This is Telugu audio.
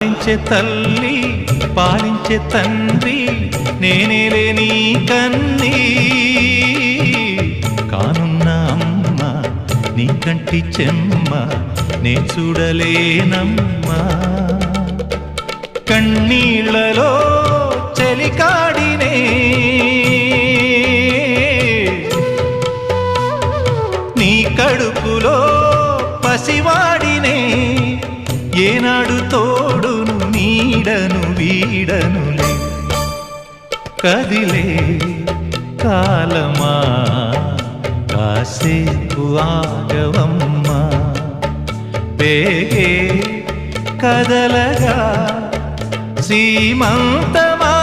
పాలించే తల్లి పాలించే తండ్రి నేనేలే నీ కన్నీ కానున్న అమ్మ నీ కంటి చెమ్మ నే చూడలేనమ్మా కన్నీళ్లలో చెలికాడినే నీ కడుపులో పసివాడినే ఏనాడు తోడును నీడను వీడనులే కదిలే కాలమా కాసేపు ఆగవమ్మా వేగే కదలగా సీమంతమా